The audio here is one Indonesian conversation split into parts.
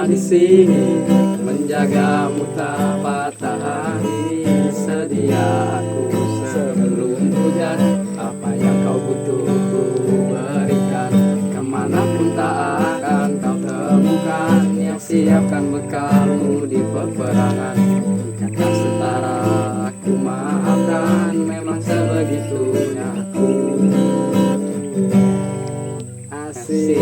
di sini menjagamu tak patah hati. Sedia aku sebelum hujan, apa yang kau butuh ku berikan. Kemanapun tak akan kau temukan yang siapkan bekalmu di peperangan. Jika tak setara aku maafkan, memang sebegitunya aku. Asik.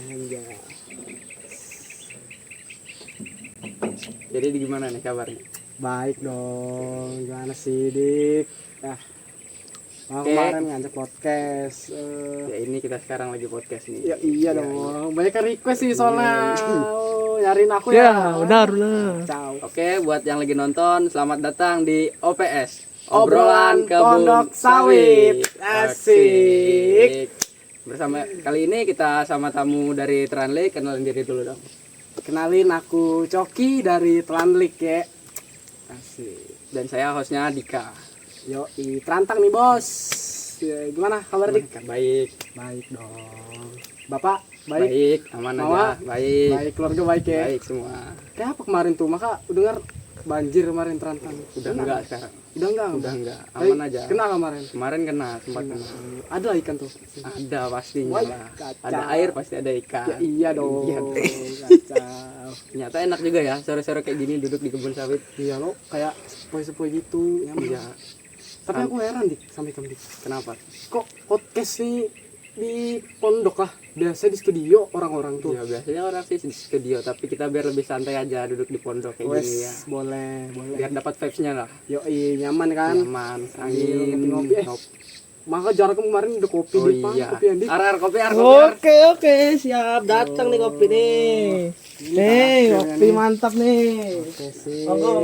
Anjay. Jadi gimana nih kabarnya? Baik dong. Gimana sih, Dik? Oke. Kemarin ngajak podcast. Ya ini kita sekarang lagi podcast nih. Ya iya dong. Banyak yang request sih soalnya. Oh, nyariin aku Ya, ya. benar. Ciao. Oke, buat yang lagi nonton, selamat datang di OPS. Obrolan Pondok Sawit. Asik. Bersama kali ini kita sama tamu dari Translink, kenalin diri dulu dong. Kenalin, aku Coki dari Translink ya. Asik. Dan saya hostnya Dika. Yoi, terantang nih bos. Ya, gimana kabar Dik? Baik, Baik dong. Bapak baik? baik, aman Mama? aja, baik, Baik, keluarga baik ya? baik semua. Kayak apa kemarin tuh? Maka dengar banjir kemarin terantang. Udah enggak sekarang? Udah enggak? Udah enggak, aman aja. Kena kemarin? Kemarin kena, sempat kena. Ada ikan tuh? Ada pastinya Wah, lah. kacau. Ada air pasti ada ikan. Ya iya dong. Iya. Kacau. Ternyata enak juga ya, sore-sore kayak gini duduk di kebun sawit. Iya lo kayak sepoi-sepoi gitu. Nyaman. Iya. Tapi aku heran Dik, sampai kamu Dik. Kenapa? Kok podcast nih di pondok lah? Biasa di studio orang-orang tuh. Ya biasanya orang sih di studio, tapi kita biar lebih santai aja duduk di pondok kayak Wes, gini ya. boleh. Biar dapat vibes-nya lah. Yoi, nyaman kan? Nyaman, angin, Ngopi-ngopi. Maka jarak kemarin udah kopi Oh di Pak. iya. Kopi Andi. Ar kopi, ar kopi. Ar. Oke, siap. Datang nih kopi nih. Nih, kopi mantap nih. Oke sih. Monggo.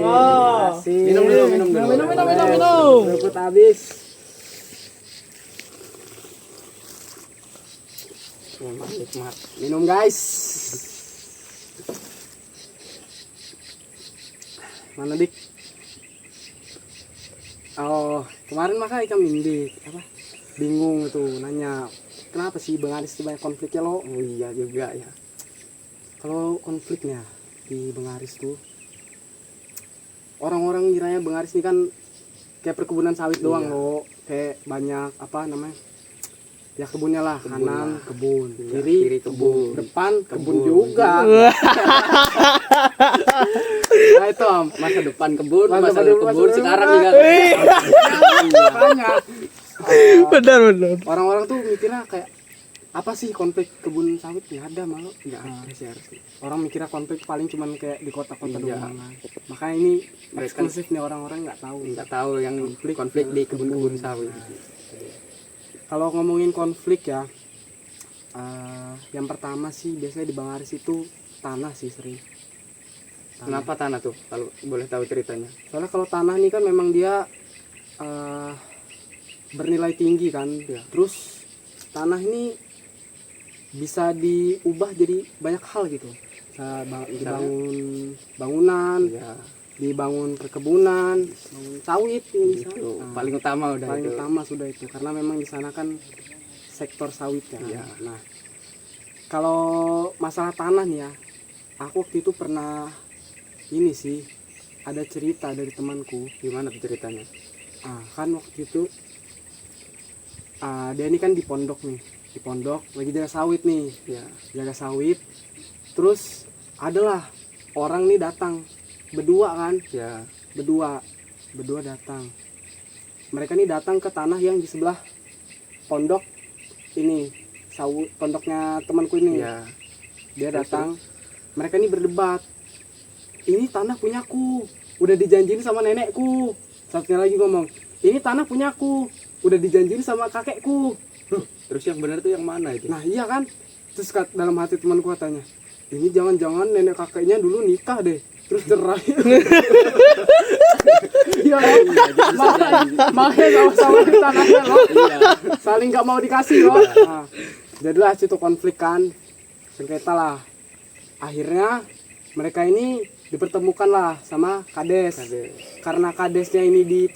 Minum dulu, minum dulu. Minum. Rebut habis. Nikmat. Minum guys. Mana Dik? Oh, kemarin maka ikan Dik apa? Bingung tuh nanya, kenapa sih Bang Aris tuh banyak konfliknya lo? Oh iya juga ya. Kalau konfliknya di Bang Aris tuh, orang-orang ngiranya Bang Aris ini kan kayak perkebunan sawit doang Iya. lo, kayak banyak apa namanya? Ya kebunnya lah, Kebun kanan lah. kebun, Iya, kiri, kiri kebun. depan kebun Kebun. juga. Nah itu Om, Masa depan kebun, Masa masa depan, kebun masa sekarang depan. juga. makanya Benar. orang-orang tuh mikirnya kayak apa sih konflik kebun sawit? Nggak ada malu. Enggak ada sih harusnya. Orang mikirnya konflik paling cuman kayak di kota-kota Iya. doang. Makanya ini Mereka- eksklusif nih, orang-orang nggak tahu. Enggak tahu yang konflik di kebun-kebun sawit. Kalau ngomongin konflik ya, yang pertama sih biasanya di Bang Aris itu tanah sih sering. Kenapa tanah tuh? Kalau boleh tahu ceritanya. Soalnya kalau tanah nih kan memang dia bernilai tinggi kan. Iya. Terus tanah ini bisa diubah jadi banyak hal gitu. Bisa dibangun bangunan, Iya. dibangun perkebunan, bangun sawit ini bisa. Itu Nah, paling utama udah paling itu. utama sudah itu karena memang di sana kan sektor sawit kan. Iya. Nah, kalau masalah tanah nih ya, aku waktu itu pernah ini sih ada cerita dari temanku. Gimana tuh ceritanya? Kan waktu itu dia ini kan di pondok nih, di pondok lagi jaga sawit nih, Ya. jaga sawit. Terus adalah orang nih datang berdua kan, Ya. berdua datang. Mereka nih datang ke tanah yang di sebelah pondok ini, pondoknya temanku ini. Ya. Dia Terus, datang, mereka ini berdebat. Ini tanah punyaku, udah dijanjiin sama nenekku. Satunya lagi ngomong, ini tanah punyaku, udah dijanjiin sama kakekku. Terus yang benar tuh yang mana itu? Nah iya kan, terus dalam hati temanku katanya, ini jangan-jangan nenek kakeknya dulu nikah deh, terus cerai. Iya, makanya sama-sama di tanahnya loh. Iya. Saling nggak mau dikasih loh. Nah, jadilah situ konflik kan, sengketa lah. Akhirnya mereka ini dipertemukan lah sama kades. Karena kadesnya ini di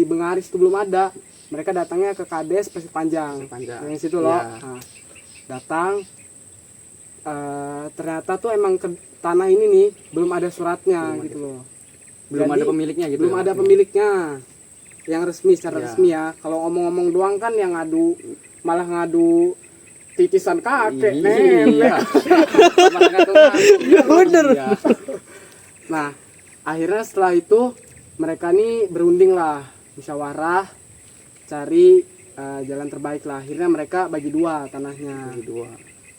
Bengaris itu belum ada, mereka datangnya ke kades Pasir Panjang. Panjang. Yang situ loh. Iya. Nah, datang ternyata tuh emang tanah ini nih belum ada suratnya gitu loh. Belum Jadi, ada pemiliknya gitu. belum ya, ada Mas? pemiliknya yang resmi secara Ya. resmi ya. Kalau ngomong-ngomong doang kan yang ngadu malah ngadu titisan kakek Iya. Malah nggak tahu Iya, bener. Iya. Nah, akhirnya setelah itu mereka nih berunding lah, musyawarah, cari jalan terbaik lah. Akhirnya mereka bagi dua tanahnya. Bagi dua.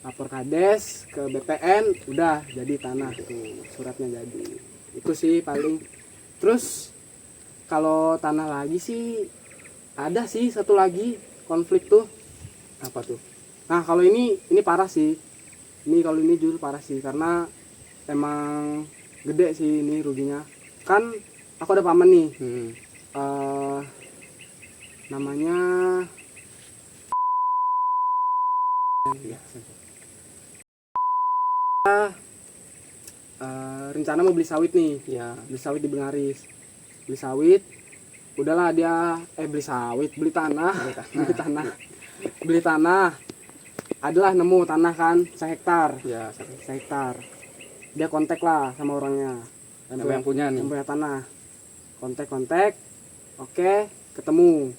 Lapor Kades ke BPN, udah jadi tanah tuh, suratnya jadi. Itu sih paling. Terus kalau tanah lagi sih ada sih satu lagi konflik tuh. Apa tuh? Nah, kalau ini parah sih. Kalau ini jujur parah sih karena emang gede sih ini ruginya. Kan aku ada paman nih. Namanya rencana mau beli sawit nih. Ya. Beli sawit di Bengaris. Beli sawit. Udahlah dia beli sawit, beli tanah. Beli tanah. Beli tanah. Adalah nemu tanah kan 1 hektar. Ya. 1 hektar. Dia kontak lah sama orangnya. Yang punya nih. Yang punya tanah. Kontak. Oke, ketemu.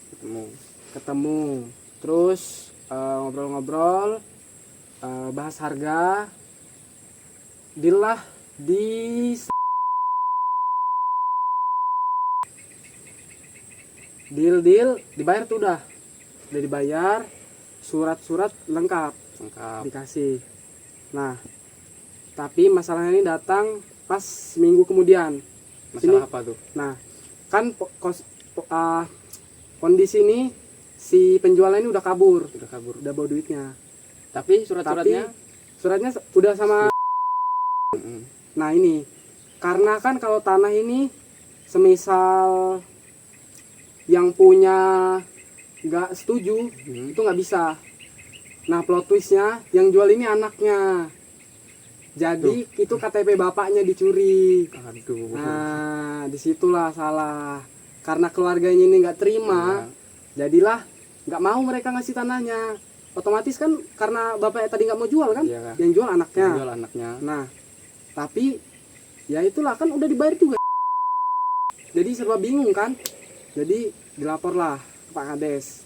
Terus ngobrol-ngobrol, bahas harga. Deal lah di deal dibayar tuh udah dibayar, surat-surat lengkap dikasih. Nah, tapi masalahnya ini datang pas seminggu kemudian. Masalah apa tuh? Nah, kan kondisi ini si penjualnya ini udah kabur, udah bawa duitnya. Tapi suratnya udah sama. Nah ini, karena kan kalau tanah ini semisal yang punya nggak setuju, itu nggak bisa. Nah plot twistnya yang jual ini anaknya. Jadi itu KTP bapaknya dicuri. Aduh. Nah disitulah salah. Karena keluarganya ini nggak terima, jadilah nggak mau mereka ngasih tanahnya. Otomatis kan karena bapaknya tadi nggak mau jual kan, Iya. yang jual anaknya. Nah, tapi ya itulah kan udah dibayar juga. Jadi serba bingung kan. Jadi dilaporlah ke Pak Kades.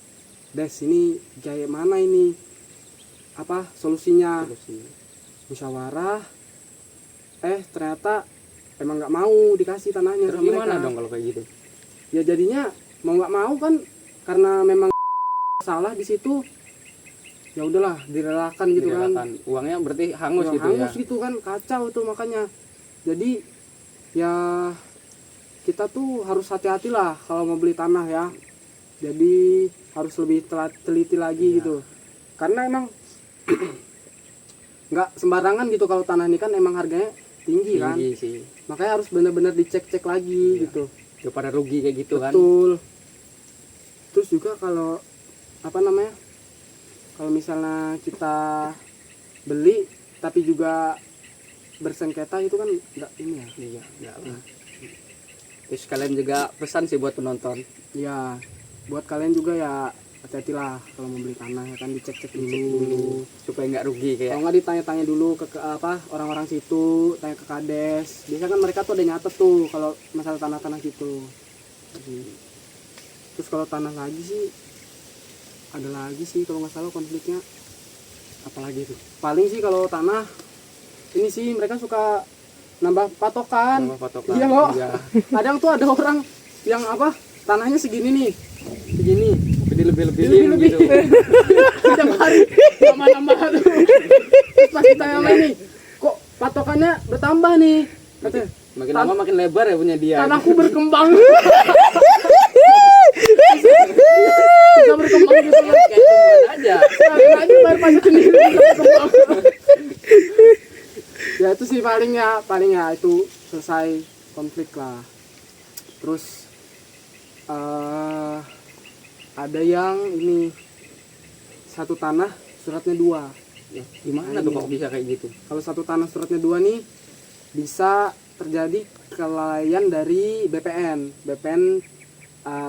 Des ini kayak mana ini? Apa solusinya? Musyawarah. Ternyata emang nggak mau dikasih tanahnya. Terus gimana dong kalau kayak gitu? Ya jadinya mau nggak mau kan karena memang salah di situ. Ya udahlah direlakan gitu kan. Uangnya berarti hangus gitu hangus ya. gitu kan, kacau tuh makanya. Jadi ya kita tuh harus hati-hati lah kalau mau beli tanah ya. Jadi harus lebih teliti lagi gitu. Karena emang nggak sembarangan gitu kalau tanah ini kan emang harganya tinggi kan. Sih. Makanya harus benar-benar dicek-cek lagi gitu. Daripada rugi kayak gitu kan. Betul. Terus juga kalau kalau misalnya kita beli tapi juga bersengketa itu kan enggak ini ya. Iya, enggak lah. Terus kalian juga pesan sih buat penonton. Iya, buat kalian juga ya hati-hatilah kalau mau beli tanah ya kan dicek-cek dulu supaya nggak rugi kayak. Kalau nggak ditanya-tanya dulu ke orang-orang situ, tanya ke Kades. Biasanya kan mereka tuh ada nyatet tuh kalau masalah tanah-tanah gitu. Terus kalau tanah lagi sih ada lagi sih kalau nggak salah konfliknya. Apalagi tuh? Paling sih kalau tanah ini sih mereka suka nambah patokan. Iya loh. Iya. Kadang tuh ada orang yang tanahnya segini nih, segini. Lebih-lebih gitu. Setiap hari nambah tuh. Terus pas ditanya sama ini, kok patokannya bertambah nih? Katanya, Makin lama makin lebar ya punya dia. tanahku berkembang. Bisa berkembang gitu ya. Kayak tumbuhan aja. Nah, aja bayar pajak sendiri bisa berkembang. Ya itu sih paling ya itu selesai konflik lah. Terus ada yang ini satu tanah suratnya 2. Ya, gimana tuh kok bisa kayak gitu? Kalau satu tanah suratnya 2 nih bisa terjadi kelalaian dari BPN.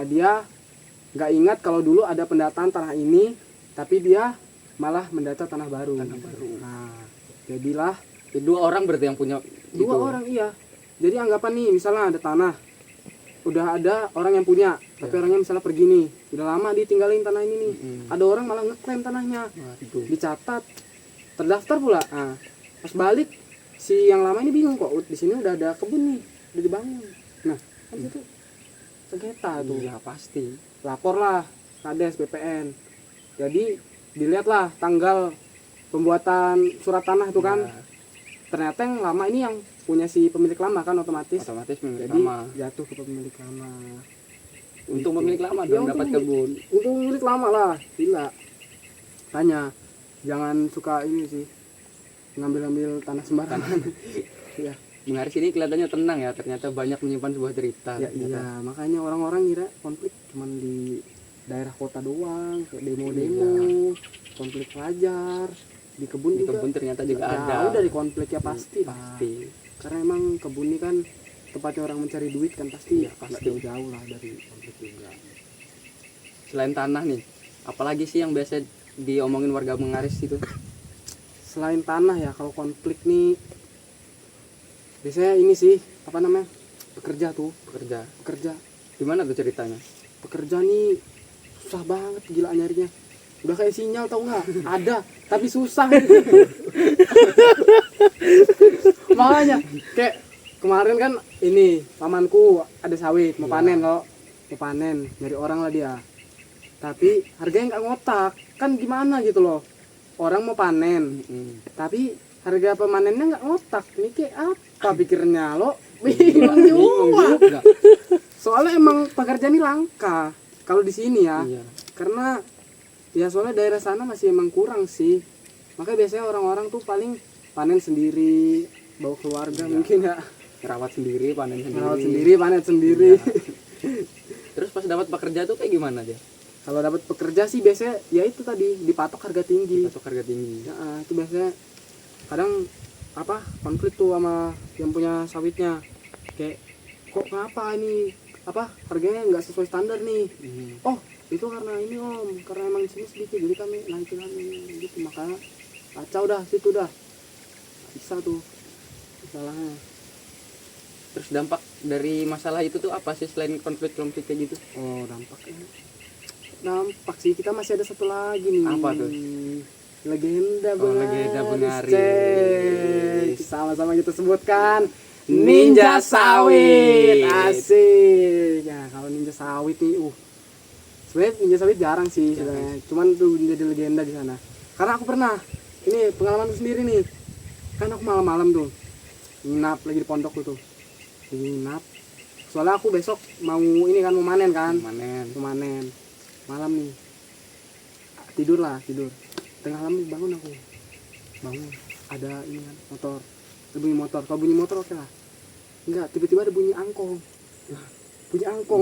Dia nggak ingat kalau dulu ada pendataan tanah ini, tapi dia malah mendata tanah baru. Nah, Jadilah Ya, 2 orang berarti yang punya dua itu. orang, iya. Jadi anggapan nih misalnya ada tanah, udah ada orang yang punya, tapi orangnya misalnya pergi nih, udah lama ditinggalin tanah ini nih. Ada orang malah ngeklaim tanahnya, Waduh. dicatat, terdaftar pula. Nah, pas balik si yang lama ini bingung kok, di sini udah ada kebun nih, udah dibangun. Nah, kan itu sengketa tuh. Iya pasti. Laporlah Kades BPN. Jadi dilihatlah tanggal pembuatan surat tanah itu kan. Ya, Ternyata yang lama ini yang punya si pemilik lama kan otomatis. otomatis pemilik Jadi lama. jatuh ke pemilik lama. Untuk pemilik lama Ya, dong untuk dapat pemilik- kebun. Untuk pemilik lama lah, gila. Tanya, jangan suka ini sih ngambil-ngambil tanah sembarangan. Ya, Mengaris ini kelihatannya tenang ya, ternyata banyak menyimpan sebuah cerita. ya iya, makanya orang-orang kira konflik cuman di daerah kota doang, kayak demo-demo, konflik pelajar, di kebun Di juga. kebun ternyata juga ada. Jauh dari konflik ya pasti lah. Pasti. Karena emang kebun ini kan tempatnya orang mencari duit kan pasti, Iya, pasti. nggak jauh-jauh lah dari konflik juga. Selain tanah nih, apalagi sih yang biasa diomongin warga Mengaris itu? Selain tanah ya, kalau konflik nih biasanya ini sih apa namanya, pekerja tuh, Pekerja. Gimana tuh ceritanya? pekerja nih susah banget gila nyarinya. Udah kayak sinyal tau nggak, ada tapi susah. Makanya kayak kemarin kan ini pamanku ada sawit mau Iya. panen loh, mau panen nyari orang lah dia, tapi harganya nggak ngotak kan, gimana gitu loh, orang mau panen tapi harga pemanennya nggak ngotak. Mikir apa pikirnya lo? Bingung juga. Soalnya emang pekerjaan ini langka kalau di sini ya. Iya. Karena ya soalnya daerah sana masih emang kurang sih. Makanya biasanya orang-orang tuh paling panen sendiri, bawa keluarga mungkin ya. Merawat sendiri, panen sendiri. Merawat sendiri, panen sendiri. Iya. Terus pas dapat pekerja tuh kayak gimana dia? Kalau dapat pekerja sih biasanya ya itu tadi dipatok harga tinggi. Masuk harga tinggi. Ya, itu biasanya kadang apa konflik tuh sama yang punya sawitnya. Kayak kok kenapa ini apa harganya nggak sesuai standar nih? Oh itu karena ini om, karena emang di sini sedikit jadi kami naikin lagi gitu, makanya kacau dah situ dah. Nggak bisa tuh masalahnya. Terus dampak dari masalah itu tuh apa sih selain konflik-konflik kayak gitu? Oh dampak sih, kita masih ada satu lagi nih. Apa tuh? Legenda Oh, legenda Bengaris. Cek. Sama-sama kita sebutkan Ninja Sawit. Asik. Ya kalau ninja sawit nih sebenarnya ninja sawit jarang sih sebenarnya, cuman tuh jadi legenda di sana karena aku pernah, ini pengalaman sendiri nih, kan aku malam-malam tuh nginap lagi di pondok tuh lagi nginap, soalnya aku besok mau ini kan mau manen kan, Panen. mau manen malam nih, tidur tengah malam nih bangun ada ini kan motor, ada bunyi motor. Kalau bunyi motor oke lah, enggak, tiba-tiba ada bunyi angkong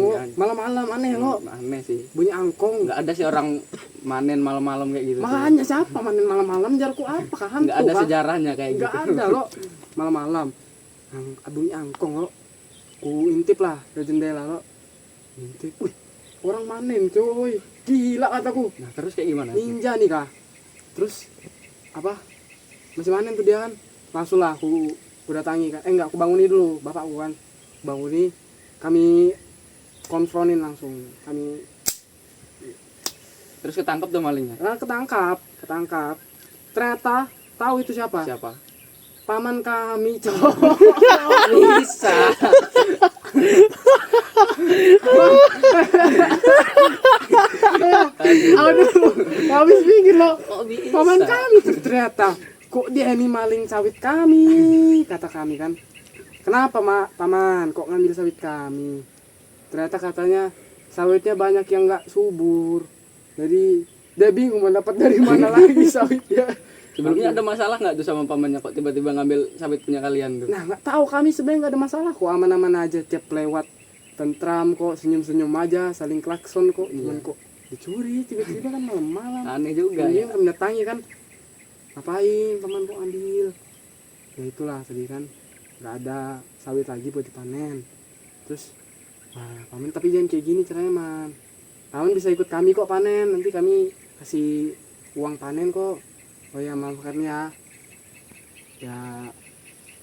lo, malam-malam aneh lo, Aneh sih. bunyi angkong. Nggak ada sih orang manen malam-malam kayak gitu. Makanya siapa manen malam-malam, jarku apa kah, hantu Nggak ada kah? sejarahnya kayak Nggak gitu. ada lo, malam-malam bunyi angkong lo, ku intip lah dari jendela lo, intip, wih orang manen coy, gila kataku, Nah terus kayak gimana? ninja nih kah. Terus apa masih manen tuh dia kan, langsung lah aku datangi kan, enggak, aku banguni dulu bapakku kan, banguni, kami konfrontin langsung, kami Terus ketangkep tuh malingnya. ketangkap ternyata tahu itu siapa, paman kami cowok. Bisa. Aduh, habis pikir lo, Kok bisa? paman kami tuh ternyata, kok dia ini maling sawit kami, kata kami kan. Kenapa paman kok ngambil sawit kami? Ternyata katanya sawitnya banyak yang nggak subur, jadi dia bingung mau dapat dari mana lagi sawitnya. Sebelumnya ada masalah nggak tuh sama pamannya kok tiba-tiba ngambil sawit punya kalian tuh? Nah nggak tahu, kami sebenarnya nggak ada masalah kok, aman-aman aja, tiap lewat tentram kok, senyum-senyum aja, saling klakson kok, cuman kok dicuri tiba-tiba kan malam-malam. Aneh juga Iya, ya. mendatangi kan, ngapain paman kok ambil? Ya itulah sedih kan, nggak ada sawit lagi buat dipanen. Terus, wah paman tapi jangan kayak gini caranya man. Paman bisa ikut kami kok panen, nanti kami kasih uang panen kok. Oh ya maafkan ya. ya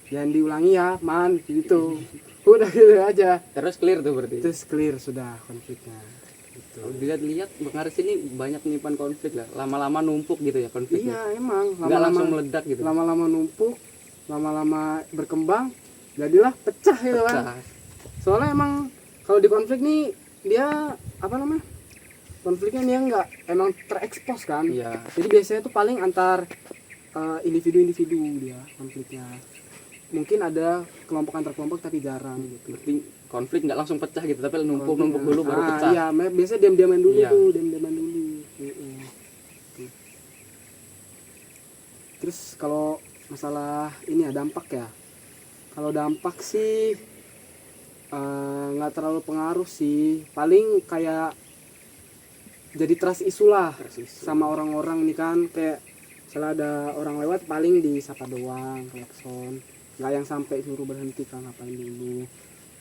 jangan diulangi ya man gitu. Udah gitu aja, Terus clear tuh berarti. terus clear sudah konfliknya gitu. Kalau dilihat-lihat Bang Aris ini banyak menyimpan konflik lah. Lama-lama numpuk gitu ya konfliknya. Iya emang Nggak langsung meledak gitu. lama-lama numpuk, lama-lama berkembang, jadilah pecah gitu kan. Pecah. Soalnya emang kalau di konflik nih dia apa namanya, konfliknya dia nggak emang terekspos kan. Iya. Jadi biasanya tuh paling antar individu-individu dia konfliknya. Mungkin ada kelompok antar kelompok tapi jarang gitu. Berarti konflik nggak langsung pecah gitu, tapi numpuk-numpuk dulu baru pecah. Iya, biasanya diam-diaman dulu Iya. tuh, diam-diaman dulu. Tuh. Terus kalau masalah ini ya dampak ya. Kalau dampak sih nggak terlalu pengaruh sih. Paling kayak jadi trust issue lah sama orang-orang nih kan, kayak misalnya ada orang lewat paling disapa doang, klakson, nggak yang sampai suruh berhenti kan, ngapain dulu.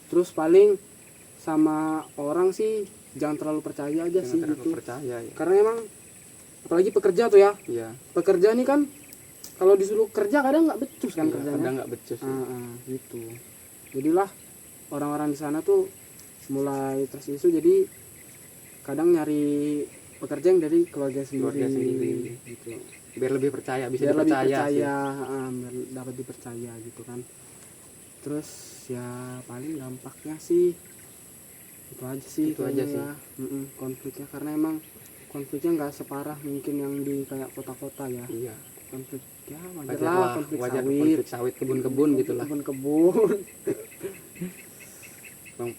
Terus paling sama orang sih jangan terlalu percaya aja Jangan sih terlalu gitu, percaya ya. karena emang apalagi pekerja tuh ya, Iya. pekerja nih kan kalau disuruh kerja kadang nggak becus kan Iya, kerjanya. kadang nggak becus. Ya. Gitu. Jadilah orang-orang di sana tuh mulai tersisu, jadi kadang nyari pekerja yang dari keluarga sendiri. Gitu. Biar lebih percaya, bisa Biar lebih dipercaya sih. percaya, biar dapat dipercaya gitu kan. Terus ya paling dampaknya sih itu aja sih. Itu aja kayaknya ya. Konfliknya karena emang konfliknya nggak separah mungkin yang di kayak kota-kota ya. Iya. Konflik ya wajar Wajar lah, lah, konflik wajar sawit, konflik sawit, kebun-kebun gitulah. kebun. Bang,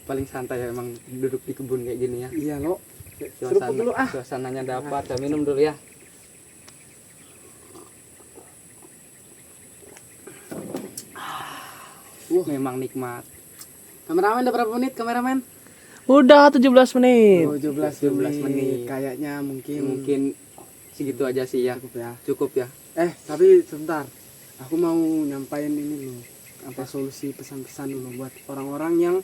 paling santai ya emang duduk di kebun kayak gini ya. Iya lo. Seruput dulu ah. Suasananya dapat. Saya minum dulu ya. Memang nikmat. Kameramen udah berapa menit kameramen? Udah 17 menit. 17 menit. menit. Kayaknya mungkin Segitu aja sih ya. cukup ya. Cukup ya. Tapi sebentar. Aku mau nyampain ini loh. Apa solusi pesan-pesan dulu buat orang-orang yang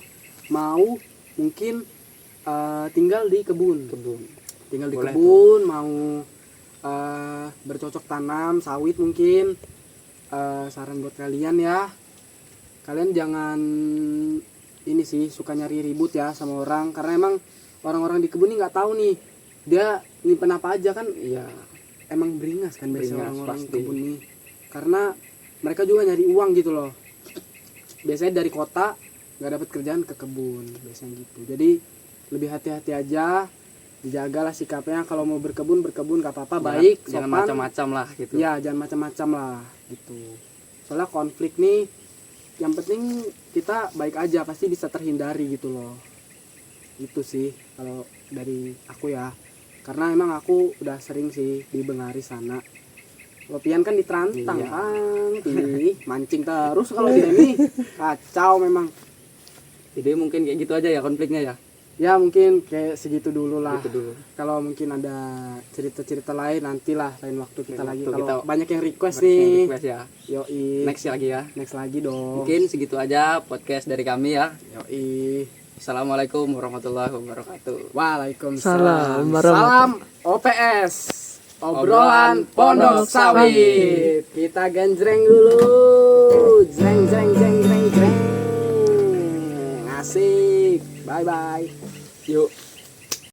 mau mungkin tinggal di kebun. Tinggal di Boleh kebun, mau bercocok tanam, sawit mungkin. Saran buat kalian ya. Kalian jangan ini sih suka nyari ribut ya sama orang, karena emang orang-orang di kebun ini nggak tahu nih dia nyimpen apa aja kan. Iya. Emang beringas kan biasanya Beringas, orang-orang pasti. kebun nih, karena mereka juga nyari uang gitu loh. Biasanya dari kota nggak dapat kerjaan ke kebun biasanya gitu. Jadi lebih hati-hati aja, dijagalah sikapnya. Kalau mau berkebun nggak apa-apa, baik, Jangan sopan. macam-macam lah gitu. Ya jangan macam-macam lah gitu. Soalnya konflik nih yang penting kita baik aja, pasti bisa terhindari gitu loh. Itu sih kalau dari aku ya, karena emang aku udah sering sih di Bengaris sana. Kalau Pian kan diterantang Iya. mancing terus kalau dia nih kacau memang. Jadi mungkin kayak gitu aja ya konfliknya ya. Ya mungkin kayak segitu dulu lah. Gitu dulu. Kalau mungkin ada cerita-cerita lain nantilah lain waktu kita Lain lagi. waktu Kalau kita- banyak yang request Banyak yang nih. request ya. Yoi. Next lagi ya. Next lagi dong. Mungkin segitu aja podcast dari kami ya. Yoi. Assalamualaikum warahmatullahi wabarakatuh. Waalaikumsalam. Salam. Salam OPS. Obrolan Pondok Sawit. Kita genjreng dulu. Jreng jreng jreng jreng jreng. Asik. Bye bye. Yuk.